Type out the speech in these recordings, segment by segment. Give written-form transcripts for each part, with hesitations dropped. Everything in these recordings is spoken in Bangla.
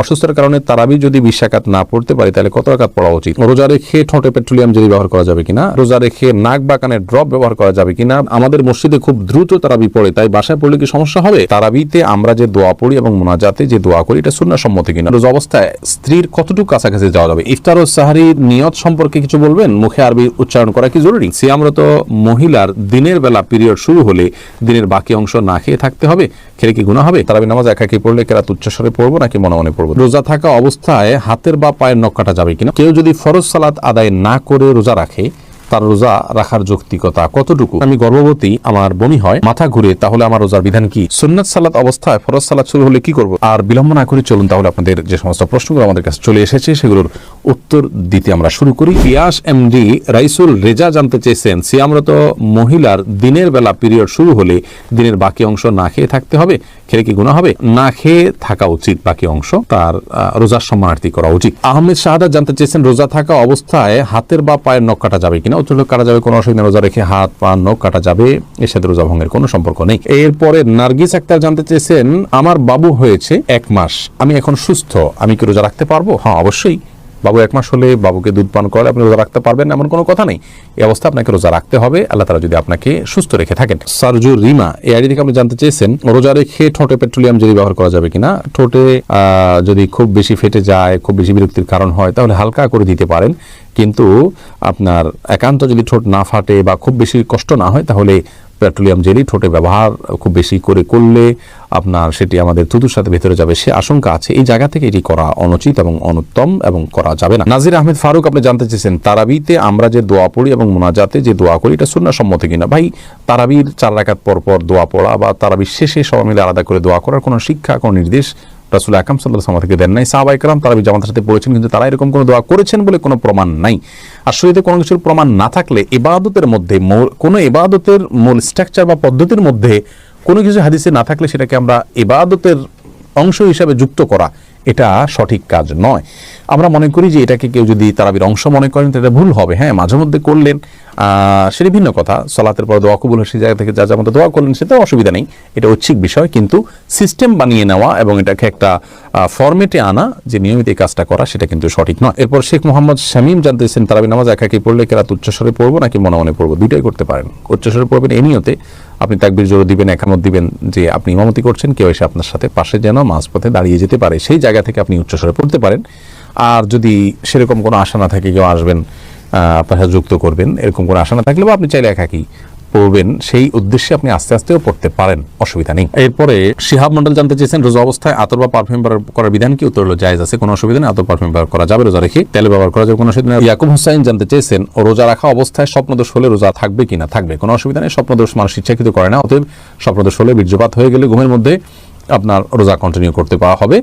অসুস্থতার কারণে তারাবি যদি 20 রাকাত না পড়তে পারি তাহলে কত রাকাত পড়া উচিত? রোজা রেখে ঠোঁটে পেট্রোলিয়াম জেলি ব্যবহার করা যাবে কিনা? রোজা রেখে নাক বা কানে ড্রপ ব্যবহার করা যাবে কিনা? আমাদের মসজিদে খুব দ্রুত তারাবি পড়ে, তাই বাসায় পড়লে কি সমস্যা হবে? তারাবিতে আমরা যে দোয়া পড়ি এবং মুনাজাতে যে দোয়া করি এটা সুন্নাহ সম্মত কিনা? রোজা অবস্থায় স্ত্রীর কতটুকু কাছাকাছি যাওয়া যাবে? ইফতার ও সাহরির নিয়ত সম্পর্কে কিছু বলবেন? মুখে আরবি উচ্চারণ করা কি জরুরি? সিয়ামরত মহিলার দিনের বেলা পিরিয়ড শুরু হলে দিনের বাকি অংশ না খেয়ে থাকতে হবে, খেলে কি গুনাহ হবে? তারাবি নামাজ একাকি পড়লে কেরাত উচ্চস্বরে পড়বো নাকি মনে মনে পড়বো? রোজা থাকা অবস্থায় হাতের বা পায়ের নখ কাটা যাবে কিনা? কেউ যদি ফরজ সালাত আদায় না করে রোজা রাখে, তার রোজা রাখার যৌক্তিকতা কতটুকু? আমি গর্ভবতী, আমার বমি হয়, মাথা ঘুরে, তাহলে আমার রোজার বিধান কি? সুন্নাত সালাত অবস্থায় ফরজ সালাত শুরু হলে কি করব? আর বিলম্ব না করে চলুন তাহলে আপনাদের যে সমস্ত প্রশ্নগুলো আমাদের কাছে চলে এসেছে সেগুলোর উত্তর দিতে আমরা শুরু করি। পিয়াস এমডি রাইসুল রেজা জানতে চেয়েছেন, সিয়ামরত মহিলার দিনের বেলা পিরিয়ড শুরু হলে দিনের বাকি অংশ না খেয়ে থাকতে হবে, খেলে কি গুনাহ হবে? না খেয়ে থাকা উচিত, বাকি অংশ তার রোজার সম্মানার্থী করা উচিত। আহমেদ শাহাদাত জানতে চেয়েছেন, রোজা থাকা অবস্থায় হাতের বা পায়ের নখ কাটা যাবে কিনা? উত্তর কাটা যাবে, কোনো অসুবিধা। রোজা রেখে হাত পা নখ কাটা যাবে, এর সাথে রোজা ভঙ্গের কোনো সম্পর্ক নেই। এরপরে নার্গিস আক্তার জানতে চেয়েছেন, আমার বাবু হয়েছে 1 মাস, আমি এখন সুস্থ, আমি কি রোজা রাখতে পারবো? হ্যাঁ, অবশ্যই। বাবু 1 মাস হলে বাবুকে দুধ পান করে আপনি রোজা রাখতে পারবেন এমন কোনো কথা নেই। এই অবস্থা আপনাকে রোজা রাখতে হবে, আল্লাহ তাআলা যদি আপনাকে সুস্থ রেখে থাকেন। সারজুর রিমা এই আইডি থেকে আপনি জানতে চেয়েছেন, রোজা রেখে ঠোঁটে পেট্রোলিয়াম জেলি ব্যবহার করা যাবে কিনা? ঠোঁটে যদি খুব বেশি ফেটে যায়, খুব বেশি বিরক্তির কারণ হয়, তাহলে হালকা করে দিতে পারেন, কিন্তু আপনার একান্ত যদি ঠোঁট না ফাটে বা খুব বেশি কষ্ট না হয় তাহলে পেট্রোলিয়াম জেলি ঠোঁটে ব্যবহার খুব বেশি করে করলে আপনার সেটি আমাদের থুতুর সাথে ভেতরে যাবে, সে আশঙ্কা আছে। এই জায়গা থেকে এটি করা অনুচিত এবং অনুত্তম এবং করা যাবে না। নাজির আহমেদ ফারুক আপনি জানতে চেয়েছেন, তারাবিতে আমরা যে দোয়া পড়ি এবং মুনাজাতে যে দোয়া করি এটা সুন্নাহ সম্মত কিনা? ভাই, তারাবির 4 রাকাত পর পর দোয়া পড়া বা তারাবির শেষে সবাই মিলে আলাদা করে দোয়া করার কোনো শিক্ষা, কোনো নির্দেশ রাসূল আকরাম সাল্লাল্লাহু আলাইহি ওয়াসাল্লাম থেকে দেন নাই। সাহাবায়ে কেরাম তারাবি জামাতের সাথে পড়েছেন, কিন্তু তারা এরকম কোনো দোয়া করেছেন বলে কোনো প্রমাণ নাই। আর শরীয়তে কোনো কিছুর প্রমাণ না থাকলে ইবাদতের মধ্যে কোনো ইবাদতের মূল স্ট্রাকচার বা পদ্ধতির মধ্যে কোনো কিছু হাদিসে না থাকলে সেটাকে আমরা ইবাদতের অংশ হিসাবে যুক্ত করা এটা সঠিক কাজ নয়। আমরা মনে করি যে এটাকে কেউ যদি তারাবির অংশ মনে করেন এটা ভুল হবে। হ্যাঁ, মাঝে মধ্যে করলেন সেটা ভিন্ন কথা, সালাতের পর দোয়া কবুল সেই জায়গা থেকে যা যা মতো দোয়া করলেন সেটাও অসুবিধা নেই, এটা ঐচ্ছিক বিষয়। কিন্তু সিস্টেম বানিয়ে নেওয়া এবং এটাকে একটা ফরম্যাটে আনা যে নিয়মিত এই কাজটা করা সেটা কিন্তু সঠিক নয়। এরপর শেখ মোহাম্মদ শামীম জানতেছেন, তারাবি নামাজ একাকি পড়লে কেরাত উচ্চস্বরে পড়বো নাকি মনে মনে পড়বো? দুইটাই করতে পারেন। উচ্চস্বরে পড়বেন এই নিয়তে, আপনি তাকবীর জোরে দিবেন, একামত দিবেন যে আপনি ইমামতি করছেন, কেউ এসে আপনার সাথে পাশে যেন মাঝপথে দাঁড়িয়ে যেতে পারে, সেই জায়গা থেকে আপনি উচ্চস্বরে পড়তে পারেন। আর যদি সেরকম কোনো আশা না থাকে, কেউ আসবেন আপনার সাথে যুক্ত করবেন, এরকম কোনো আশা না থাকলে বা আপনি চাইলে একাকি পড়বেন, সেই উদ্দেশ্যে আপনি আস্তে আস্তেও পড়তে পারেন, অসুবিধা নেই। এরপরে শিহাব মন্ডল জানতে চেয়েছেন, রোজা অবস্থায় আতর বা পারফিউম ব্যবহার করার বিধান কি? উত্তর হলো জায়েজ আছে, কোনো অসুবিধা নেই। আতর পারফিউম ব্যবহার করা যাবে, রোজা রেখে তেল ব্যবহার করা যাবে, কোনো অসুবিধা নেই। ইয়াকুব হোসাইন জানতে চেয়েছেন, রোজা রাখা অবস্থায় স্বপ্নদোষ হলে রোজা থাকবে কিনা? থাকবে, কোনো অসুবিধা নেই। স্বপ্নদোষ মানুষ ইচ্ছাকৃত করে না, অতএব স্বপ্নদোষ হলে বীর্যপাত হয়ে গেলে ঘুমের মধ্যে আপনার রোজা কন্টিনিউ করতে পাওয়া হবে।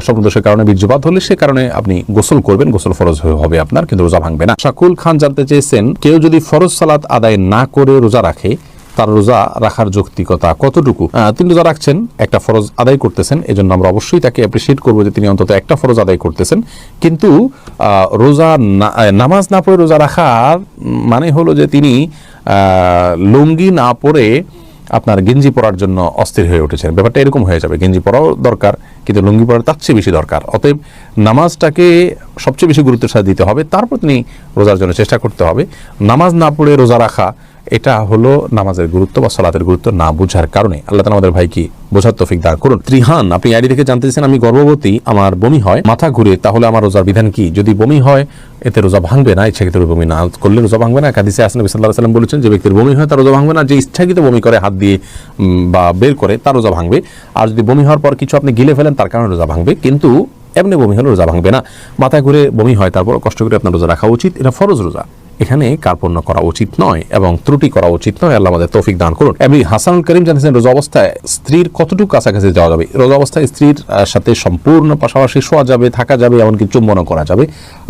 স্বপ্নদোষের কারণে বীর্যপাত হলে সে কারণে আপনি গোসল করবেন, গোসল ফরজ হবে আপনার, কিন্তু রোজা ভাঙবে না। শাকুল খান জানতে চেয়েছেন, কেউ যদি ফরজ সালাত আদায় না করে রোজা রাখে, তার রোজা রাখার যৌক্তিকতা কতটুকু? তিনি রোজা রাখছেন, একটা ফরজ আদায় করতেছেন, এজন্য আমরা অবশ্যই তাকে অ্যাপ্রিসিয়েট করবো যে তিনি অন্তত একটা ফরজ আদায় করতেছেন। কিন্তু রোজা নামাজ না পড়ে রোজা রাখার মানে হলো যে তিনি লুঙ্গি না পরে আপনার গেঞ্জি পরার জন্য অস্থির হয়ে উঠেছেন, ব্যাপারটা এরকম হয়ে যাবে। গেঞ্জি পরাও দরকার, কিন্তু লুঙ্গি পরা তার চেয়ে বেশি দরকার। অতএব নামাজটাকে সবচেয়ে বেশি গুরুত্বের সাথে দিতে হবে, তারপর তিনি রোজার জন্য চেষ্টা করতে হবে। নামাজ না পড়ে রোজা রাখা এটা হলো নামাজের গুরুত্ব বা সালাতের গুরুত্ব না বুঝার কারণে। আল্লাহ তাআলা আমাদের ভাইকে বোঝার তৌফিক দান করুন। ত্রিহান আপনি আইডি থেকে জানতে চাইছেন, আমি গর্ভবতী, আমার বমি হয়, মাথা ঘুরে, তাহলে আমার রোজার বিধান কি? যদি বমি হয় এতে রোজা ভাঙবে না, ইচ্ছাকৃত বমি না করলে রোজা ভাঙবে না। হাদিসে আসে নবী সাল্লাল্লাহু আলাইহি ওয়াসাল্লাম বলেছেন, যে ব্যক্তির বমি হয় তার রোজা ভাঙবে না, যে ইচ্ছাকৃত বমি করে হাত দিয়ে বা বের করে তার রোজা ভাঙবে। আর যদি বমি হওয়ার পর কিছু আপনি গিলে ফেলেন তার কারণে রোজা ভাঙবে, কিন্তু এমনি বমি হলে রোজা ভাঙবে না। মাথা ঘুরে বমি হয়, তারপর কষ্ট করে আপনার রোজা রাখা উচিত, এটা ফরজ রোজা, এখানে কার্পণ্য করা উচিত নয় এবং ত্রুটি করা উচিত নয়। আল্লাহ আমাদের তৌফিক দান করুন। এমনি হাসানুল করিম জানিয়েছেন, রোজা অবস্থায় স্ত্রীর কতটুকু কাছাকাছি যাওয়া যাবে? রোজা অবস্থায় স্ত্রীর সাথে সম্পূর্ণ পাশাপাশি শোয়া যাবে, থাকা যাবে, এমনকি চুম্বনও করা যাবে,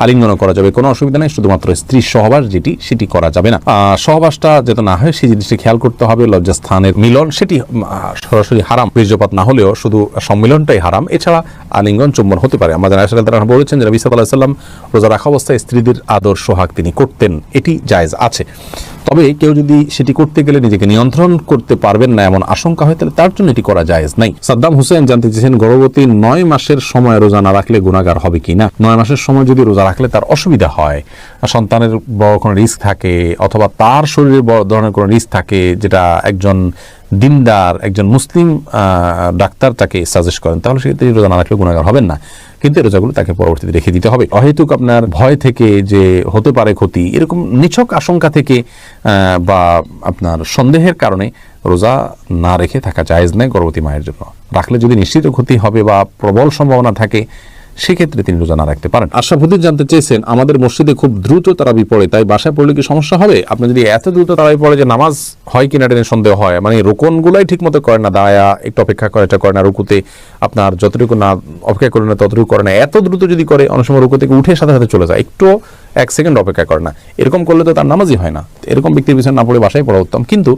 আলিঙ্গনও করা যাবে, কোনো অসুবিধা নেই। শুধুমাত্র স্ত্রীর সহবাস সেটি করা যাবে না। সহবাসটা যাতে না হয় সেই জিনিসটি খেয়াল করতে হবে। লজ্জাস্থানের মিলন সেটি সরাসরি হারাম, বীর্যপাত না হলেও শুধু সম্মিলনটাই হারাম। এছাড়া আলিঙ্গন চুম্বন হতে পারে। আমাদের আয়েশা রাদিয়াল্লাহু আনহা বলেছেন যে নবী সাল্লাল্লাহু আলাইহি ওয়াসাল্লাম রোজা রাখা অবস্থায় স্ত্রীদের আদর সোহাগ তিনি করতেন এটি জায়েজ আছে। তবে কেউ যদি সেটি করতে গেলে নিজেকে নিয়ন্ত্রণ করতে পারবেন না এমন আশঙ্কা হয়, তাহলে তার জন্য এটি করা জায়েজ নাই। সাদ্দাম হুসেন জানতে চেয়েছেন, গর্ভবতী 9 মাসের সময় রোজা না রাখলে গুনাহগার হবে কিনা। 9 মাসের সময় যদি রোজা রাখলে তার অসুবিধা হয়, সন্তানের বড় কোনো রিস্ক থাকে অথবা তার শরীরে বড় ধরনের কোনো রিস্ক থাকে, যেটা একজন দিনদার একজন মুসলিম ডাক্তার তাকে সাজেস্ট করেন, তাহলে সেক্ষেত্রে রোজা না রাখলে গুনাহগার হবেন না। কিন্তু এই রোজাগুলো তাকে পরবর্তীতে রেখে দিতে হবে। অহেতুক আপনার ভয় থেকে যে হতে পারে ক্ষতি, এরকম নিছক আশঙ্কা থেকে বা আপনার সন্দেহের কারণে রোজা না রেখে থাকা জায়েজ নেই গর্ভবতী মায়ের জন্য। রাখলে যদি নিশ্চিত ক্ষতি হবে বা প্রবল সম্ভাবনা থাকে, সেক্ষেত্রে তিনি রোজা না রাখতে পারেন। আশরাফুদ্দিন জানতে চেয়েছেন, আমাদের মসজিদে খুব দ্রুত তারাবি পড়ে, তাই বাসায় পড়লে কি সমস্যা হবে? আপনি যদি এত দ্রুত তারাবি পড়ে যে নামাজ হয় কিনা এটা সন্দেহ হয়, মানে রোকনগুলাই ঠিক মতো করে না, দাঁড়ায়া একটু অপেক্ষা করে, এটা করে না, রুকুতে আপনার যতটুকু না অপেক্ষা করে না ততটুকু করে না, এত দ্রুত যদি করে অনেক সময় রুকু থেকে উঠে সাথে সাথে চলে যায়, একটু 1 সেকেন্ড অপেক্ষা করে না, এরকম করলে তো তার নামাজই হয় না। এরকম ব্যক্তির পিছনে না পড়ে বাসায় পড়া উত্তম। কিন্তু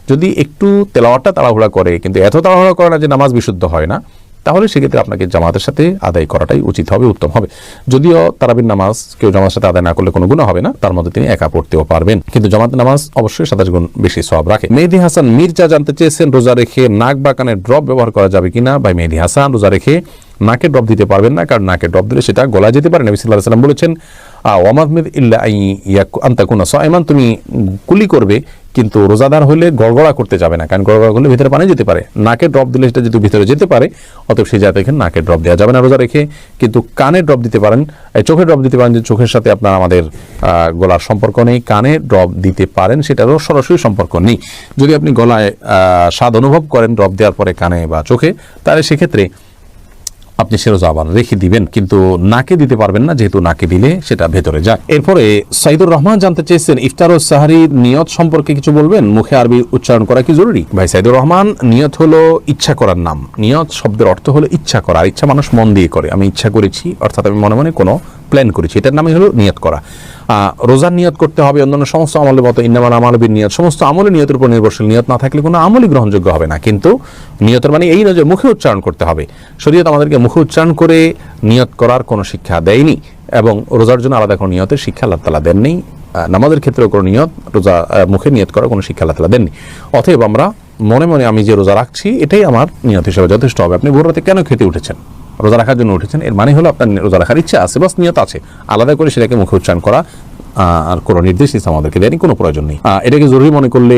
যদি একটু তেলাওয়াতটা তাড়াহুড়া করে, কিন্তু এত তাড়াহুড়া করে না যে নামাজ বিশুদ্ধ হয় না, তাহলে সেক্ষেত্রে আপনাকে জামাতের সাথে আদায় করাটাই উচিত হবে, উত্তম হবে। যদিও তারাবির নামাজ কেউ জামাতের সাথে আদায় না করলে কোনো গুনাহ হবে না, তার মধ্যে তিনি একা পড়তেও পারবেন, কিন্তু জামাতের নামাজ অবশ্যই 27 গুণ বেশি সওয়াব রাখে। মেহেদী হাসান মির্জা জানতে চেয়েছেন, রোজা রেখে নাক বা কানে ড্রপ ব্যবহার করা যাবে কিনা। ভাই মেহেদী হাসান, রোজা রেখে নাকে ড্রপ দিতে পারবেন না, কারণ নাকে ড্রপ দিলে সেটা গলায় যেতে পারে। নবী সাল্লাল্লাহু আলাইহি ওয়াসাল্লাম বলেছেন, ওয়ামাদমিদ ইল্লা আন তাকুনা সাইমান, তুমি কুলি করবে কিন্তু রোজাদার হলে গড়গড়া করতে যাবে না, কারণ গড়গড়া করলে ভিতরে পানি যেতে পারে। নাকে ড্রপ দিলে সেটা যদি ভিতরে যেতে পারে, অতএব সেই জায়গায় এখানে নাকে ড্রপ দেওয়া যাবে না রোজা রেখে। কিন্তু কানে ড্রপ দিতে পারেন, চোখে ড্রপ দিতে পারেন, যে চোখের সাথে আপনার আমাদের গলার সম্পর্ক নেই, কানে ড্রপ দিতে পারেন, সেটারও সরাসরি সম্পর্ক নেই। যদি আপনি গলায় স্বাদ অনুভব করেন ড্রপ দেওয়ার পরে কানে বা চোখে, তাহলে সেক্ষেত্রে আপনি সে রোজা আবার রেখে দিবেন, কিন্তু নাকে দিতে পারবেন না, যেহেতু নাকে দিলে সেটা ভেতরে যায়। এরপরে সাইদুর রহমান জানতে চেয়েছেন, ইফতার ও সাহারির নিয়ত সম্পর্কে কিছু বলবেন, মুখে আরবি উচ্চারণ করা কি জরুরি? ভাই সাইদুর রহমান, নিয়ত হলো ইচ্ছা করার নাম। নিয়ত শব্দের অর্থ হলো ইচ্ছা করা, আর ইচ্ছা মানুষ মন দিয়ে করে। আমি ইচ্ছা করেছি, অর্থাৎ আমি মনে মনে কোনো প্ল্যান করেছি, এটার নামই হলো নিয়ত করা। রোজার নিয়ত করতে হবে অন্যান্য সমস্ত আমলের মতো, ইন্নামাল আমালু বিন্নিয়াত, সমস্ত আমলে নিয়তের উপর নির্ভরশীল। নিয়ত না থাকলে কোনো আমলই গ্রহণযোগ্য হবে না। কিন্তু নিয়তের মানে এই নয় যে মুখে উচ্চারণ করতে হবে। শরীয়ত আমাদেরকে মুখে উচ্চারণ করে নিয়ত করার কোনো শিক্ষা দেয়নি, এবং রোজার জন্য আলাদা কোনো নিয়তের শিক্ষা আল্লাহ তাআলা দেননি। নামাজের ক্ষেত্রেও কোনো নিয়ত, রোজা মুখে নিয়ত করার কোনো শিক্ষা আল্লাহ তাআলা দেননি। অতএব আমরা মনে মনে আমি যে রোজা রাখছি এটাই আমার নিয়ত হিসেবে যথেষ্ট হবে। আপনি ভোর রাতে কেন খেতে উঠেছেন? রোজা রাখার জন্য উঠেছেন, এর মানে হলো আপনার রোজা রাখার ইচ্ছা আছে, বাস নিয়ত আছে। আলাদা করে সেটাকে মুখে উচ্চারণ করা আর কোনো নির্দেশ ইসলাম আমাদেরকে দেয়নি, কোনো প্রয়োজন নেই। এটাকে জরুরি মনে করলে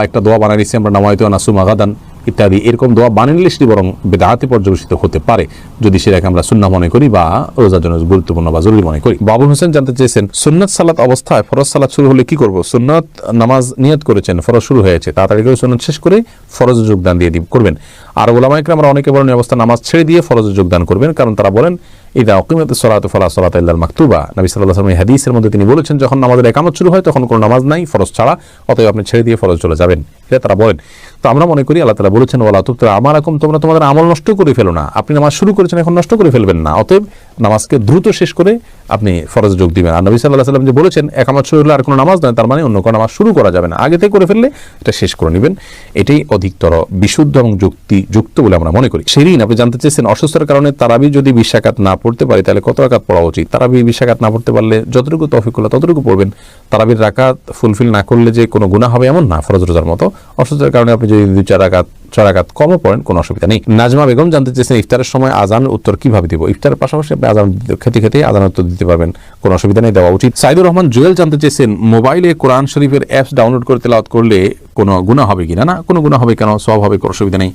একটা দোয়া বানিয়ে নিচ্ছি আমরা, নাওয়াইতু আন আসুমা গাদান ইত্যাদি, এরকম দোয়া বানিয়ে নিলে সেটি বরং বিদআতে পর্যবেসিত হতে পারে, যদি সেটাকে আমরা সুন্নাহ মনে করি বা রোজার জন্য গুরুত্বপূর্ণ বা জরুরি মনে করি। বাবুল হোসেন জানতে চেয়েছেন, সুন্নাত সালাত অবস্থায় ফরজ সালাত শুরু হলে কি করব? সুন্নাত নামাজ নিয়ত করেছেন, ফরজ শুরু হয়েছে, তাড়াতাড়ি করে সুন্নাত শেষ করে ফরজে যোগদান দিয়ে করবেন। আর উলামা ইকরাম অনেকে বলেন অবস্থা নামাজ ছেড়ে দিয়ে ফরজে যোগদান করবেন, কারণ তারা বলেন ইদা উকিমাতিস সালাতু ফালা সালাতা ইল্লাল মাকতুবা। নবী সাল্লাল্লাহু আলাইহি ওয়াসাল্লাম হাদিসের মধ্যে তিনি বলেছেন, যখন নামাজের ইকামত শুরু হয় তখন কোনো নামাজ নাই ফরজ ছাড়া, অতএব আপনি ছেড়ে দিয়ে ফরজ চলে যাবেন, এটা তারা বলেন। তো আমরা মনে করি আল্লাহ তাআলা বলেছেন, ওয়ালা তুবতিলু আমালাকুম, তোমরা তোমাদের আমল নষ্ট করে ফেলো না। আপনি নামাজ শুরু করেছেন, এখন নষ্ট করে ফেলবেন না। অতএব নামাজকে দ্রুত শেষ করে আপনি ফরজে যোগ দিবেন। আর নবী সাল্লাল্লাহু আলাইহি ওয়াসাল্লাম যে বলেছেন ইকামত শুরু হলে আর কোনো নামাজ নয়, তার মানে অন্য কোনো নামাজ শুরু করা যাবে না, আগে থেকে করে ফেললে এটা শেষ করে নেবেন। এটাই অধিকতর বিশুদ্ধ এবং যুক্তিযুক্ত বলে আমরা মনে করি। সেদিন আপনি জানতে চেয়েছেন, অসুস্থতার কারণে তারাবি যদি 20 রাকাত না পড়তে পারি তাহলে কত রাকাত পড়া উচিত? তারাবি 20 রাকাত না পড়তে পারলে যতটুকু তৌফিক হলো ততটুকু পড়বেন। তারাবির রাকাত ফুলফিল না করলে যে কোনো গুনাহ হবে এমন না, ফরজ রোজার মতো। অসুস্থতার কারণে আপনি যদি 2-4 রাকাত 6 রাকাত কমও পড়েন, কোনো অসুবিধা নেই। নাজমা বেগম জানতে চেয়েছেন, ইফতারের সময় আজানের উত্তর কিভাবে দিব? ইফতারের পাশাপাশি আপনি আজান খেতে খেতে আজানের উত্তর দিতে পারবেন, কোনো অসুবিধা নেই, দেওয়া উচিত। সাইদুর রহমান জুয়েল জানতে চেয়েছেন, মোবাইলে কোরআন শরীফের অ্যাপস ডাউনলোড করে তেলাওয়াত করলে কোনো গুনাহ হবে কিনা? না, কোনো গুনাহ হবে কেন, সওয়াব হবে, কোনো অসুবিধা নেই।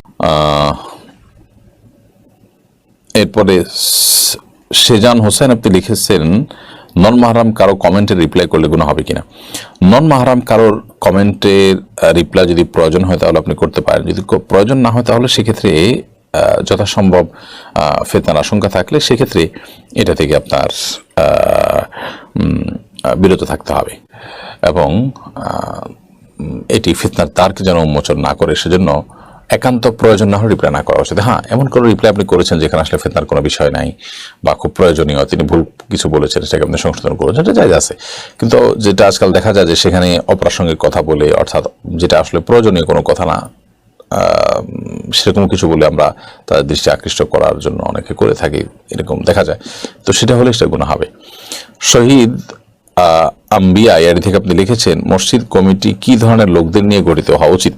এরপরে সেজান হোসেন আপনি লিখেছেন, নন মাহরাম কারো কমেন্টে রিপ্লাই করলে গুনাহ হবে কিনা? নন মাহরাম কারোর কমেন্টের রিপ্লাই যদি প্রয়োজন হয় তাহলে আপনি করতে পারেন, যদি প্রয়োজন না হয় তাহলে সেক্ষেত্রে যথাসম্ভব ফিতনার আশঙ্কা থাকলে সেক্ষেত্রে এটা থেকে আপনার বিরত থাকতে হবে, এবং এটি ফিতনার দ্বারকে যেন উন্মোচন না করে সেজন্য একান্ত প্রয়োজন না হলে রিপ্লাই না করা উচিত। হ্যাঁ, এমন কোনো রিপ্লাই আপনি করেছেন যেখানে আসলে ফিতনার কোনো বিষয় নাই বা খুব প্রয়োজনীয়, তিনি ভুল কিছু বলেছেন সেটাকে আপনি সংশোধন করেছেন, এটা জায়েজ আছে। কিন্তু যেটা আজকাল দেখা যায় যে সেখানে অপ্রাসঙ্গিক কথা বলে, অর্থাৎ যেটা আসলে প্রয়োজনীয় কোনো কথা না সেরকম কিছু বলে আমরা তাদের দৃষ্টি আকৃষ্ট করার জন্য অনেকে করে থাকি, এরকম দেখা যায়, তো সেটা হলে সেটা গুনাহ হবে। শহীদ আম্বিয়া এর থেকে আপনি লিখেছেন, মসজিদ কমিটি কি ধরনের লোকদের নিয়ে গঠিত হওয়া উচিত?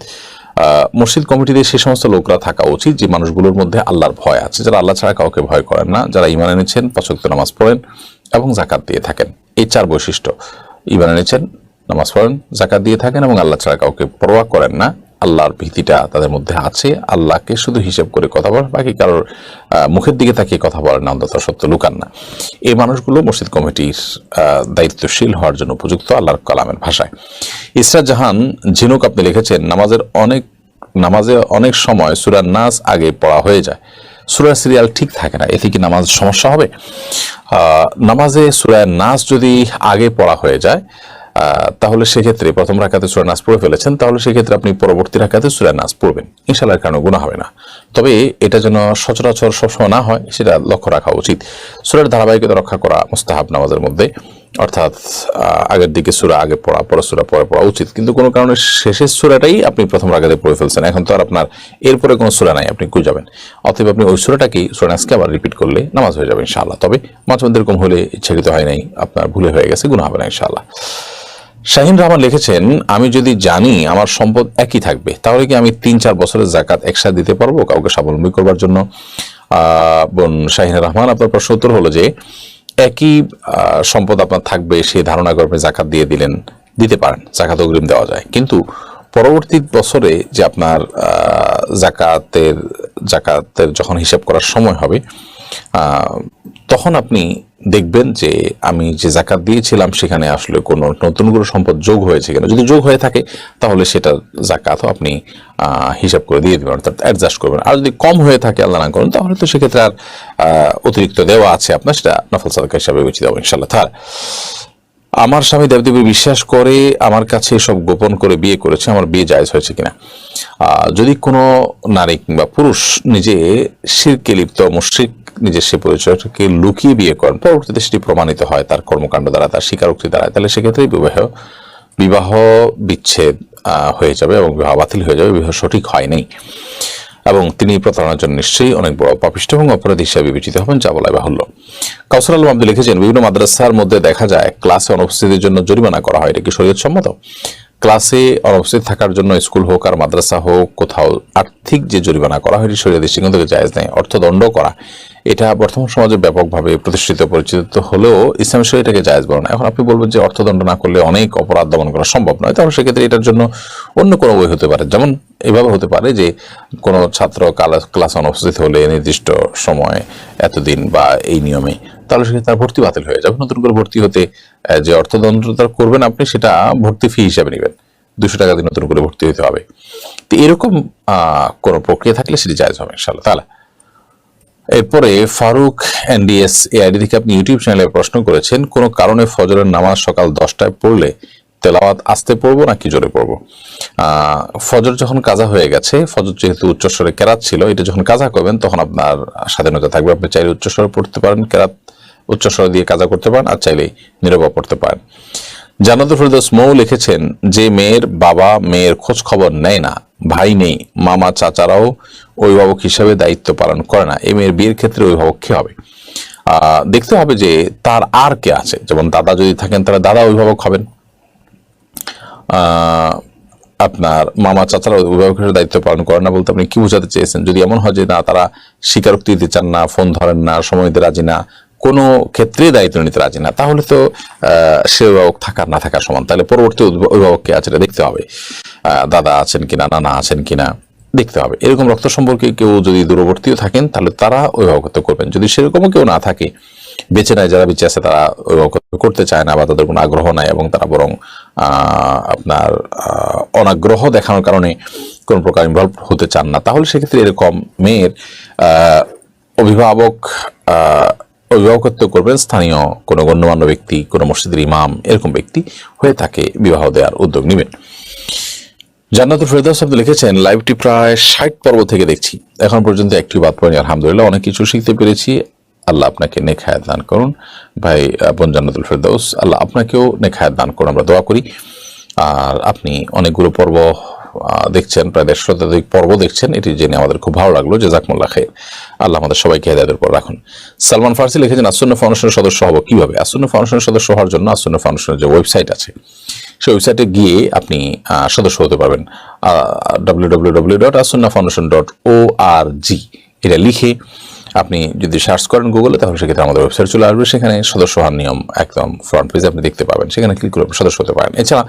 মসজিদ কমিটিতে সে সমস্ত লোকরা থাকা উচিত যে মানুষগুলোর মধ্যে আল্লাহর ভয় আছে, যারা আল্লাহ ছাড়া কাউকে ভয় করেন না, যারা ঈমান এনেছেন, 5 ওয়াক্ত নামাজ পড়েন এবং যাকাত দিয়ে থাকেন। এই 4 বৈশিষ্ট্য, ঈমান এনেছেন, নামাজ পড়েন, যাকাত দিয়ে থাকেন এবং আল্লাহ ছাড়া কাউকে পরোয়া করেন না, আল্লাহর ভীতিটা তাদের মধ্যে আছে, আল্লাহকে শুধু হিসেব করে কথা বলেন, বাকি কারোর মুখের দিকে তাকিয়ে কথা বলেন না, অন্তত সত্য লুকান না। এই মানুষগুলো মসজিদ কমিটির দায়িত্বশীল হওয়ার জন্য উপযুক্ত আল্লাহর কালামের ভাষায়। ইসরাত জাহান ঝিনুক আপনি লিখেছেন, নামাজে অনেক সময় সূরা নাস আগে পড়া হয়ে যায়, সূরা সিরিয়াল ঠিক থাকে না, এতে কি নামাজ সমস্যা হবে? নামাজে সূরা নাস যদি আগে পড়া হয়ে যায় তাহলে সেক্ষেত্রে প্রথম রাকাতে সূরা নাস পড়ে ফেলেছেন, তাহলে সেক্ষেত্রে আপনি পরবর্তী রাকাতে সূরা নাস পড়বেন, ইনশাআল্লাহ কারণে গুনাহ হবে না। তবে এটা যেন সচরাচর সবসময় না হয়, সেটা লক্ষ্য রাখা উচিত। সূরার ধারাবাহিকতা রক্ষা করা মুস্তাহাব নামাজের মধ্যে, অর্থাৎ আগের দিকে সূরা আগে পড়া, পরের সূরা পরে পড়া উচিত। কিন্তু কোনো কারণে শেষের সূরাটাই আপনি প্রথম রাকাতে পড়ে ফেলছেন, এখন তো আর আপনার এরপরে কোনো সূরা নাই, আপনি কই যাবেন? অতএব আপনি ওই সূরাটাকেই সূরা নাসকে আবার রিপিট করলে নামাজ হয়ে যাবে ইনশাআল্লাহ। তবে মাঝে মধ্যে এরকম হলে ইচ্ছাকৃত হয় নাই, আপনার ভুলে হয়ে গেছে, গুনাহ হবে না ইনশাআল্লাহ। শাহিন রহমান লিখেছেন, আমি যদি জানি আমার সম্পদ একই থাকবে তাহলে কি আমি 3-4 বছরের যাকাত একসাথে দিতে পারবো কাউকে স্বাবলম্বী করবার জন্য? বোন শাহিন রহমান, আপনার প্রশ্ন উত্তর হলো যে একই সম্পদ আপনার থাকবে সেই ধারণা করে আপনি যাকাত দিয়ে দিতে পারেন, যাকাত অগ্রিম দেওয়া যায়, কিন্তু পরবর্তী বছরে যে আপনার যাকাতের যখন হিসাব করার সময় হবে তখন আপনি দেখবেন যে আমি যে যাকাত দিয়েছিলাম সেখানে আসলে কোনো নতুন করে সম্পদ যোগ হয়েছে কিনা। যদি যোগ হয়ে থাকে তাহলে সেটা যাকাতও আপনি হিসাব করে দিয়ে দেবেন, অর্থাৎ অ্যাডজাস্ট করবেন। আর যদি কম হয়ে থাকে, আল্লাহ না করুন, তাহলে তো সেক্ষেত্রে আর অতিরিক্ত দেওয়া আছে আপনার, সেটা নফল সাদাকা হিসাবে বেঁচে দেবো ইনশাআল্লাহ। তার আমার স্বামী দেবদেবী বিশ্বাস করে আমার কাছে সব গোপন করে বিয়ে করেছে, আমার বিয়ে জায়েজ হয়েছে কিনা? যদি কোনো নারী কিংবা পুরুষ নিজে শিরকে লিপ্ত মুশরিক, নিজের সে পরিচয়টাকে লুকিয়ে বিয়ে করেন, পরবর্তীতে সেটি প্রমাণিত হয় তার কর্মকাণ্ড দ্বারা, তার স্বীকারোক্তি দ্বারা, তাহলে সেক্ষেত্রে বিবাহ বিচ্ছেদ হয়ে যাবে এবং বিবাহ বাতিল হয়ে যাবে, বিবাহ সঠিক হয় নাই এবং তিনি প্রতারণার জন্য নিশ্চয়ই অনেক বড় পাপিষ্ঠ এবং অপরাধী হিসেবে বিবেচিত হবেন, যা বলা বাহুল্য। কাউসার আলম আব্দুল লিখেছেন, বিভিন্ন মাদ্রাসার মধ্যে দেখা যায় ক্লাসে অনুপস্থিতির জন্য জরিমানা করা হয়, এটা কি শরীয়ত সম্মত? ক্লাসে অনুপস্থিত থাকার জন্য স্কুল হোক আর মাদ্রাসা হোক কোথাও আর্থিক যে জরিমানা করা হয় এটি শরীয়তের দৃষ্টিকোণ থেকে জায়েজ নেই। অর্থদণ্ড করা এটা বর্তমান সমাজে ব্যাপকভাবে প্রতিষ্ঠিত পরিচিত হলেও ইসলাম শরীয়ত এটাকে জায়েজ বলে না। এখন আপনি বলবেন যে অর্থদণ্ড না করলে অনেক অপরাধ দমন করা সম্ভব নয়, তাহলে সেক্ষেত্রে এটার জন্য অন্য কোনো ওয়ে হতে পারে। যেমন এভাবে হতে পারে যে কোনো ছাত্র ক্লাস অনুপস্থিত হলে নির্দিষ্ট সময় এতদিন বা এই নিয়মে, তাহলে সেক্ষেত্রে তার ভর্তি বাতিল হয়ে যাবে। নতুন করে ভর্তি হতে যে অর্থদণ্ড করবেন আপনি, সেটা ভর্তি ফি হিসাবে নেবেন, 200 টাকা দিয়ে নতুন করে ভর্তি হতে হবে। তো এরকম কোনো প্রক্রিয়া থাকলে সেটি জায়েজ হবে ইনশাআল্লাহ তাআলা। এরপরে ফারুক এনডিএস এআইডি থেকে আপনি ইউটিউব চ্যানেলে প্রশ্ন করেছেন, কোনো কারণে ফজরের নামাজ সকাল 10টায় পড়লে তেলাওয়াত আস্তে পড়বো নাকি জোরে পড়বো? ফজর যখন কাজা হয়ে গেছে, ফজর যেহেতু উচ্চস্বরে কেরাত ছিল, এটা যখন কাজা করবেন তখন আপনার স্বাধীনতা থাকবে, আপনি চাইলে উচ্চস্বরে পড়তে পারেন, কেরাত উচ্চস্বরে দিয়ে কাজা করতে পারেন, আর চাইলে নীরবে পড়তে পারেন। জান্নাতুল ফেরদৌস মৌ লিখেছেন, যে মেয়ের বাবা মেয়ের খোঁজ খবর নেয় না, ভাই নেই, মামা চাচারাও অভিভাবক হিসাবে দায়িত্ব পালন করে না, এই মেয়ের বিয়ের ক্ষেত্রে অভিভাবক কে হবে? দেখতে হবে যে তার আর কে আছে। যেমন দাদা যদি থাকেন তাহলে দাদা অভিভাবক হবেন, আপনার মামা চাচারা অভিভাবকের দায়িত্ব পালন করেন না বলতে আপনি কি বোঝাতে চেয়েছেন? যদি এমন হয় যে না, তারা স্বীকারোক্তি দিতে চান না, ফোন ধরেন না, সময় দিতে রাজি না, কোনো ক্ষেত্রে দায়িত্ব নিতে রাজি না, তাহলে তো সে অভিভাবক থাকার না থাকার সমান। তাহলে পরবর্তী অভিভাবককে আছে দেখতে হবে, দাদা আছেন কিনা, নানা আছেন কিনা দেখতে হবে। এরকম রক্ত সম্পর্কে কেউ যদি দূরবর্তীও থাকেন তাহলে তারা অভিভাবকত্ব করবেন। যদি সেরকমও কেউ না থাকে, বেঁচে নাই, যারা বেঁচে আছে তারা অভিভাবকত্ব করতে চায় না বা তাদের কোনো আগ্রহ নাই এবং তারা বরং আপনার অনাগ্রহ দেখানোর কারণে কোনো প্রকার ইনভলভ হতে চান না, তাহলে সেক্ষেত্রে এরকম মেয়ের অভিভাবকত্ব করবেন স্থানীয় কোনো গণ্যমান্য ব্যক্তি, কোনো মসজিদের ইমাম, এরকম ব্যক্তি হয়ে তাকে বিবাহ দেওয়ার উদ্যোগ নেবেন। জান্নাতুল ফেরদৌস আপনি লিখেছেন, লাইভটি প্রায় 60 পর্ব থেকে দেখছি, এখন পর্যন্ত একটি বাদ পড়েনি, আলহামদুলিল্লাহ অনেক কিছু শিখতে পেরেছি, আল্লাহ আপনাকে নেক হায়াত দান করুন। ভাই বোন জান্নাতুল ফেরদৌস, আল্লাহ আপনাকেও নেক হায়াত দান করুন, আমরা দোয়া করি। আর আপনি অনেকগুলো পর্ব দেখছেন, প্রায় 150 শতাধিক পর্ব দেখছেন, এটি জেনে আমাদের খুব ভালো লাগলো। জাযাকুমুল্লাহ খাইর। আল্লাহ আমাদের সবাইকে হেদায়েতের উপর রাখুন। সালমান ফার্সি লিখেছেন, আসুন্নাহ ফাউন্ডেশনের সদস্য হব কিভাবে? আসুন্নাহ ফাউন্ডেশনের সদস্য হওয়ার জন্য আসুন্নাহ ফাউন্ডেশনের যে ওয়েবসাইট আছে, সেই ওয়েবসাইটে গিয়ে আপনি সদস্য হতে পারবেন। www.asunnahfoundation.org এটা লিখে আপনি যদি সার্চ করেন গুগলে, তাহলে সেক্ষেত্রে আমাদের ওয়েবসাইট চলে আসবে। সেখানে সদস্য হওয়ার নিয়ম একদম ফ্রন্ট পেজে আপনি দেখতে পাবেন, সেখানে ক্লিক করে সদস্য হতে পারেন। এছাড়া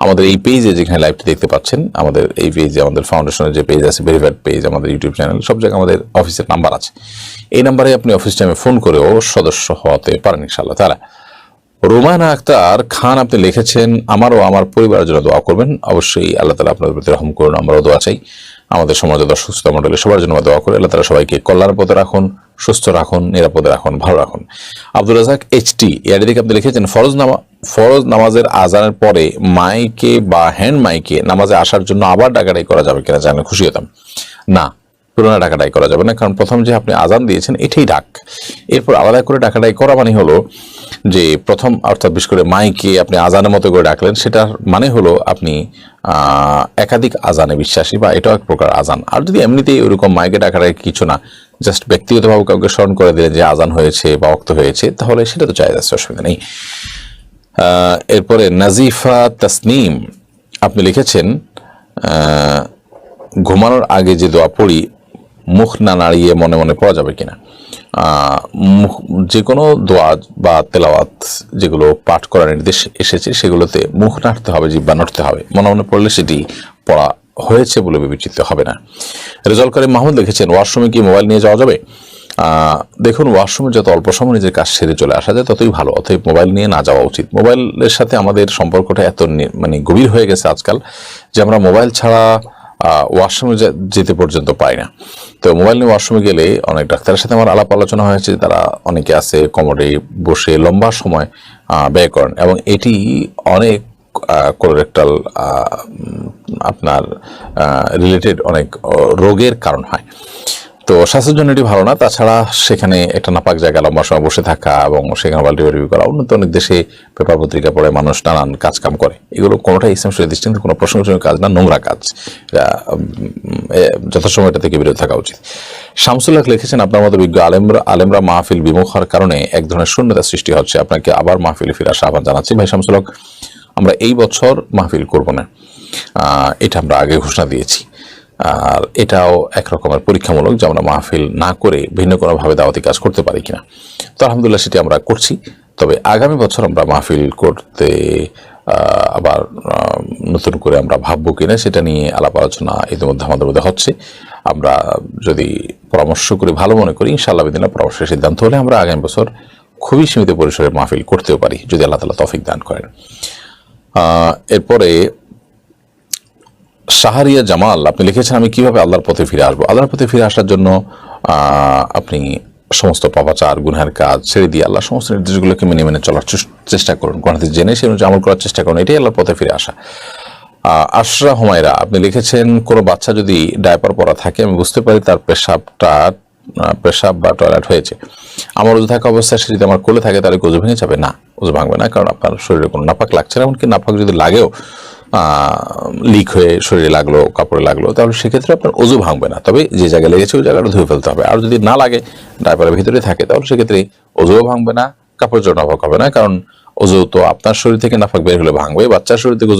আমাদের এই পেজে যেখানে লাইভটি দেখতে পাচ্ছেন, আমাদের এই পেজে আমাদের ফাউন্ডেশনের যে পেজ আছে, ভেরিফাইড পেজ, আমাদের ইউটিউব চ্যানেল, সব জায়গায় আমাদের অফিসের নাম্বার আছে। এই নাম্বারে আপনি অফিস টাইমে ফোন করেও সদস্য হতে পারেন ইনশাআল্লাহ তাআলা। রোমানা আক্তার খান আপনি লিখেছেন, আমারও আমার পরিবারের জন্য দোয়া করবেন। অবশ্যই আল্লাহ তাআলা আপনাদের প্রতি রহম করুন, আমরাও দোয়া চাই। আমাদের সমাজে দর্শক শ্রোতা মণ্ডলী সবার জন্য দোয়া করে আল্লাহ তাআলা সবাইকে কল্যাণ পথে রাখুন, সুস্থ রাখুন, নিরাপদে রাখুন, ভালো রাখুন। আব্দুর রাজাক এইচটি এর দিকে আপনি লিখেছেন, ফরজ নামাজের আজানের পরে মাইকে বা হ্যান্ড মাইকে নামাজে আসার জন্য আবার ডাকাডাকি করা যাবে কিনা জানলে খুশি হতাম। না, পুরোনো ডাকাডাকি করা যাবে না, কারণ প্রথম যে আপনি আজান দিয়েছেন এটাই ডাক। এরপর আলাদা করে ডাকাডাকি করা মানে হলো যে প্রথম, অর্থাৎ বিশেষ করে মাইকে আপনি আজানের মতো করে ডাকলেন, সেটার মানে হলো আপনি একাধিক আজানে বিশ্বাসী, বা এটাও এক প্রকার আজান। আর যদি এমনিতেই ওইরকম মাইকে ডাকাডাকি কিছু না, জাস্ট ব্যক্তিগতভাবে কাউকে স্মরণ করে দিলেন যে আজান হয়েছে বা ওয়াক্ত হয়েছে, তাহলে সেটা তো জায়েজ আছে, অসুবিধা নেই। এরপরে নাজিফা তাসনিম আপনি লিখেছেন, ঘুমানোর আগে যে দোয়া পড়ি মুখ না নাড়িয়ে মনে মনে পড়া যাবে কিনা? যে কোনো দোয়া বা তেলাওয়াত যেগুলো পাঠ করার নির্দেশ এসেছে, সেগুলোতে মুখ নাড়তে হবে, জিহ্বা নাড়তে হবে। মনে মনে পড়লে সেটি পড়া হয়েছে বলে বিবেচিত হবে না। রেজাউল করিম মাহমুদ লিখেছেন, ওয়াশরুমে কি মোবাইল নিয়ে যাওয়া যাবে? দেখুন, ওয়াশরুমে যত অল্প সময় নিজের কাজ সেরে চলে আসা যায় ততই ভালো, অতএব মোবাইল নিয়ে না যাওয়া উচিত। মোবাইলের সাথে আমাদের সম্পর্কটা এত গভীর হয়ে গেছে আজকাল যে আমরা মোবাইল ছাড়া ওয়াশরুমে যেতে পর্যন্ত পাই না। তো মোবাইল নিয়ে ওয়াশরুমে গেলে, অনেক ডাক্তারের সাথে আমার আলাপ আলোচনা হয়েছে, তারা অনেকে আছে কমোডে বসে লম্বা সময় ব্যয় করেন, এবং এটি অনেক কোলোরেক্টাল আপনার রিলেটেড অনেক রোগের কারণ হয়। তো স্বাস্থ্যের জন্য এটি ভালো না। তাছাড়া সেখানে একটা নাপাক জায়গা লম্বা সময় বসে থাকা এবং সেখানে বাল্টি করা, উন্নত অনেক দেশে পেপার পত্রিকা পড়ে মানুষ নানান কাজকাম করে, এগুলো কোনোটাই ইসলাম শরীয়তের দৃষ্টিতে কোনো প্রশংসনীয় কাজ না, নোংরা কাজ। যথাসময় এটা থেকে বিরত থাকা উচিত। শামসুল হক লিখেছেন, আপনার মতো বিজ্ঞ আলেমরা মাহফিল বিমুখ হওয়ার কারণে এক ধরনের শূন্যতা সৃষ্টি হচ্ছে, আপনাকে আবার মাহফিলে ফিরে আসা আহ্বান জানাচ্ছি। ভাই শামসুল হক, আমরা এই বছর মাহফিল করব না, এটা আমরা আগে ঘোষণা দিয়েছি। আর এটাও এক রকমের পরীক্ষামূলক যে আমরা মাহফিল না করে ভিন্ন কোনোভাবে দাওয়াতি কাজ করতে পারি কিনা। তো আলহামদুলিল্লাহ সেটি আমরা করছি। তবে আগামী বছর আমরা মাহফিল করতে আবার নতুন করে আমরা ভাববো কিনা সেটা নিয়ে আলাপ আলোচনা ইতিমধ্যে আমাদের মধ্যে হচ্ছে। আমরা যদি পরামর্শ করে ভালো মনে করি, ইনশাআল্লাহ বিদিনা পরামর্শের সিদ্ধান্ত হলে আমরা আগামী বছর খুবই সীমিত পরিসরে মাহফিল করতেও পারি, যদি আল্লাহ তাআলা তৌফিক দান করেন। এরপরে শাহরিয়া জামাল আপনি লিখেছেন, আমি কিভাবে আল্লাহর পথে ফিরে আসবো? আল্লাহর পথে ফিরে আসার জন্য আপনি সমস্ত পাপাচার গুনহার কাজ ছেড়ে দিয়ে আল্লাহ সমস্ত নির্দেশগুলোকে মেনে মেনে চলার চেষ্টা করুন, কোরআন হাদিস জেনে সে অনুযায়ী আমল করার চেষ্টা করুন, এটাই আল্লাহর পথে ফিরে আসা। আশরা হুমায়রা আপনি লিখেছেন, কোনো বাচ্চা যদি ডায়পার পরা থাকে, আমি বুঝতে পারি তার পেশাব বা টয়লেট হয়েছে, আমার ওযু থাকা অবস্থায় সে যদি আমার কোলে থাকে, তাহলে ওযু ভেঙে যাবে? না, ওযু ভাঙবে না, কারণ আপনার শরীরে কোনো নাপাক লাগছে না। এমনকি নাপাক যদি লাগেও, লিক হয়ে শরীরে লাগলো, কাপড়ে লাগলো, তাহলে সেক্ষেত্রে আপনার ওযু ভাঙবে না। তবে যে জায়গায় লেগেছে ওই জায়গাটা ধুয়ে ফেলতে হবে। আর যদি না লাগে, ডায়পারের ভিতরে থাকে, তাহলে সেক্ষেত্রে ওযুও ভাঙবে না, কাপড় জন্য নাপাক হবে না, কারণ ওযু তো আপনার শরীর থেকে নাপাক বের হলে ভাঙবে, বাচ্চার শরীর থেকে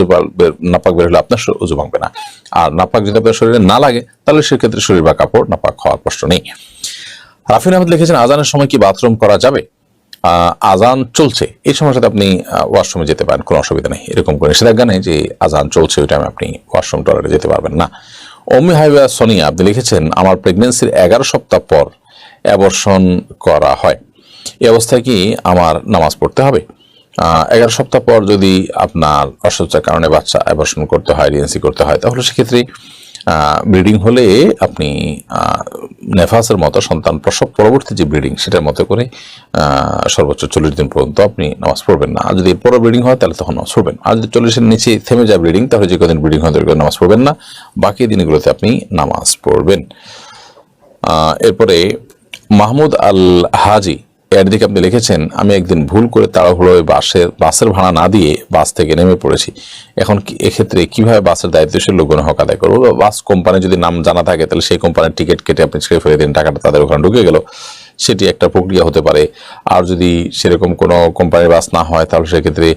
নাপাক বের হলে আপনার ওযু ভাঙবে না। আর নাপাক যদি আপনার শরীরে না লাগে, তাহলে সেক্ষেত্রে শরীর বা কাপড় নাপাক হওয়ার প্রশ্ন নেই। রাফিন আহমেদ লিখেছেন, আজানের সময় কি বাথরুম করা যাবে? আজান চলছে এই সময়টাতে আপনি ওয়াশরুমে যেতে পারেন, কোনো অসুবিধা নেই। এরকম করে নিষেধাজ্ঞা নেই যে আজান চলছে ওই টাইমে আপনি ওয়াশরুম টয়লেটে যেতে পারবেন না। অম্মি হাইওয়া সোনিয়া আপনি লিখেছেন, আমার প্রেগনেন্সির 11 সপ্তাহ পর অ্যাবর্শন করা হয়, এই অবস্থায় কি আমার নামাজ পড়তে হবে? 11 সপ্তাহ পর যদি আপনার অসুস্থতার কারণে বাচ্চা অ্যাবর্শন করতে হয়, ডিএনসি করতে হয়, তাহলে সেক্ষেত্রে ব্রিডিং হলে আপনি নেফাসের মতো সন্তান প্রসব পরবর্তী যে ব্রিডিং, সেটার মতো করে সর্বোচ্চ 40 দিন পর্যন্ত আপনি নামাজ পড়বেন না। আর যদি এরপরে ব্রিডিং হয়, তাহলে তখন নামাজ পড়বেন। আর যদি 40-এর নিচে থেমে যায় ব্রিডিং, তাহলে যে কদিন ব্রিডিং হয় নামাজ পড়বেন না, বাকি দিনগুলোতে আপনি নামাজ পড়বেন। এরপরে মাহমুদ আল হাজি এর দিকে আপনি লিখেছেন, আমি একদিন ভুল করে তাড়াহুড়োয় বাসের ভাড়া না দিয়ে বাস থেকে নেমে পড়েছি। এখন এক্ষেত্রে কিভাবে বাসের দায়িত্বশীল লোকজন হক আদায় করবো? বাস কোম্পানি যদি নাম জানা থাকে তাহলে সেই কোম্পানির টিকিট কেটে আপনি ছেড়ে ফেলে দিন, টাকাটা তাদের ওখানে ঢুকে গেল, সেটি একটা প্রক্রিয়া হতে পারে। আর যদি সেরকম কোনো কোম্পানির বাস না হয় তাহলে সেক্ষেত্রে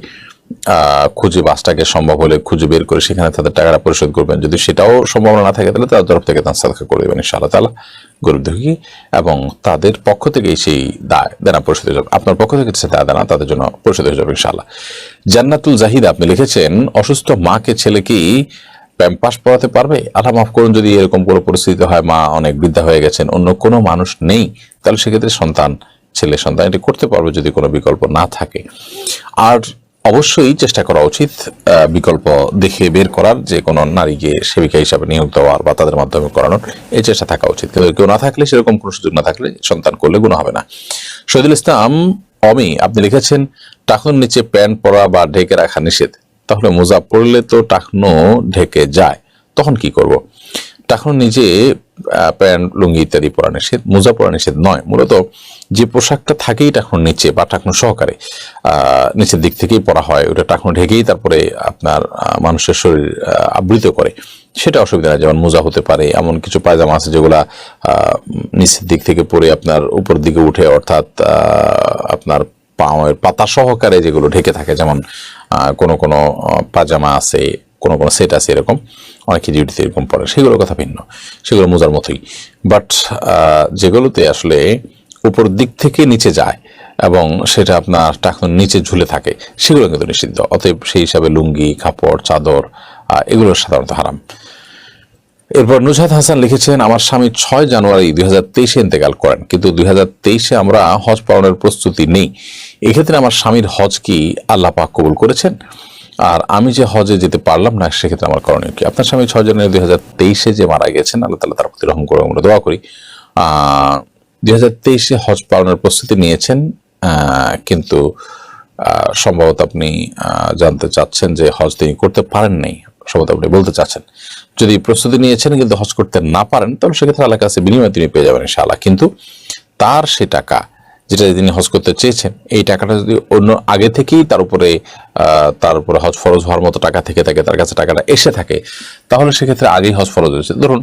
খুঁজে বাসটাকে সম্ভব হলে খুঁজে বের করে সেখানে তাদের টাকাটা পরিশোধ করবেন। যদি সেটাও সম্ভাবনা না থাকে তাহলে তাদের তরফ থেকে দান সাদকা করে দেবেন ইনশাআল্লাহ তাআলা গরিব দুঃখী, এবং তাদের পক্ষ থেকেই সেই দেনা পরিশোধ হয়ে যাবে। আপনার পক্ষ থেকে সে দেনা তাদের জন্য পরিশোধ হয়ে যাবে ইনশাআল্লাহ। জান্নাতুল জাহিদ আপনি লিখেছেন, অসুস্থ মাকে ছেলে কি প্যাম্পাস পড়াতে পারবে? আল্লাহ মাফ করুন, যদি এরকম কোনো পরিস্থিতি হয়, মা অনেক বৃদ্ধা হয়ে গেছেন, অন্য কোনো মানুষ নেই, তাহলে সেক্ষেত্রে ছেলে সন্তান এটি করতে পারবে যদি কোনো বিকল্প না থাকে। আর অবশ্যই চেষ্টা করা উচিত বিকল্প দেখে বের করার, যে কোনো নারীকে সেবিকা হিসাবে নিয়োগ দেওয়ার বা তাদের মাধ্যমে করানোর এই চেষ্টা থাকা উচিত। কিন্তু কেউ না থাকলে, সেরকম কোনো সুযোগ না থাকলে সন্তান করলে গুনাহ হবে না। শহীদুল ইসলাম অমি আপনি লিখেছেন, টাকনুর নিচে প্যান্ট পরা বা ঢেকে রাখা নিষেধ, তাহলে মোজা পরলে তো টাকনু ঢেকে যায়, তখন কি করব? টাকনুর নিচে প্যান্ট লুঙ্গি ইত্যাদি পরা নিষেধ, মোজা পরা নিষেধ নয়। মূলত যে পোশাকটা থাকেই টাকনুর নিচে বা টাকনু সহকারে নিচের দিক থেকেই পরা হয়, ওটা টাকনু ঢেকেই তারপরে আপনার মানুষের শরীর আবৃত করে, সেটা অসুবিধা নেই। যেমন মোজা হতে পারে, এমন কিছু পায়জামা আছে যেগুলা নিচের দিক থেকে পরে আপনার উপর দিকে উঠে, অর্থাৎ আপনার পায়ের পাতা সহকারে যেগুলো ঢেকে থাকে, যেমন কোনো কোনো পাজামা আছে, কোনো কোনো সেট আছে, এরকম অনেকে ডিউটিতে এরকম পড়ে, সেগুলোর কথা ভিন্ন, সেগুলো মোজার মতোই। বাট যেগুলোতে আসলে উপর দিক থেকে নিচে যায় এবং সেটা আপনার টাকনুর নিচে ঝুলে থাকে, সেগুলো কিন্তু নিষিদ্ধ। অতএব সেই হিসাবে লুঙ্গি, কাপড়, চাদর এগুলো সাধারণত হারাম। এরপর নুজহাত হাসান লিখেছেন, আমার স্বামী 6 জানুয়ারি 2023 ইন্তেকাল করেন, কিন্তু 2023 আমরা হজ পালনের প্রস্তুতি নেই। এক্ষেত্রে আমার স্বামীর হজ কি আল্লাহ পাক কবুল করেছেন? আর আমি যে হজে যেতে পারলাম না, সেক্ষেত্রে আমার করণীয় কি? আপনার স্বামী 6 জানুয়ারি 2023 যে মারা গেছেন, আল্লাহ তাআলা তার প্রতি রহম করে, আমরা দোয়া করি। 2023 হজ পালনের প্রস্তুতি নিয়েছেন, কিন্তু সম্ভবত আপনি জানতে চাচ্ছেন যে হজ তিনি করতে পারেন নাই, সম্ভবত আপনি বলতে চাচ্ছেন। যদি প্রস্তুতি নিয়েছেন কিন্তু হজ করতে না পারেন, তাহলে সেক্ষেত্রে আল্লাহর কাছে বিনিময় তিনি পেয়ে যাবেন ইনশাআল্লাহ। কিন্তু তার সে টাকা যেটা তিনি হজ করতে চেয়েছেন, এই টাকাটা যদি অন্য আগে থেকেই তার উপরে হজ ফরজ হওয়ার মতো টাকা থেকে থাকে, তার কাছে টাকাটা এসে থাকে, তাহলে সেক্ষেত্রে আগেই হজ ফরজ হয়েছে। ধরুন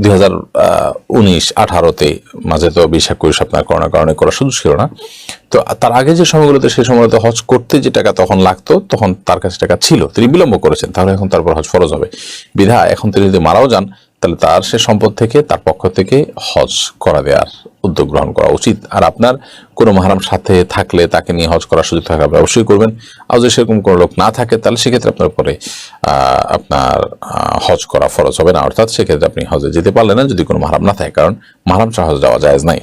2019-18-তে মাঝে তো 20-21 আপনার করোনার কারণে করার সুযোগ ছিল না, তো তার আগে যে সময়গুলোতে, সেই সময়গুলোতে হজ করতে যে টাকা তখন লাগতো, তখন তার কাছে টাকা ছিল, তিনি বিলম্ব করেছেন, তাহলে এখন তারপর হজ ফরজ হবে। বিধায় এখন তিনি যদি মারাও যান, তাহলে তার সে সম্পদ থেকে, তার পক্ষ থেকে হজ করা দেওয়ার উদ্যোগ গ্রহণ করা উচিত। আর আপনার কোনো মাহরাম সাথে থাকলে তাকে নিয়ে হজ করার সুযোগ থাকলে অবশ্যই করবেন। আর যদি সেরকম কোনো লোক না থাকে, তাহলে সেক্ষেত্রে আপনার উপরে আপনার হজ করা ফরজ হবে না, অর্থাৎ সেক্ষেত্রে আপনি হজে যেতে পারলেন না যদি কোনো মাহরাম না থাকে, কারণ মাহরাম ছাড়া হজ যাওয়া জায়েজ নাই।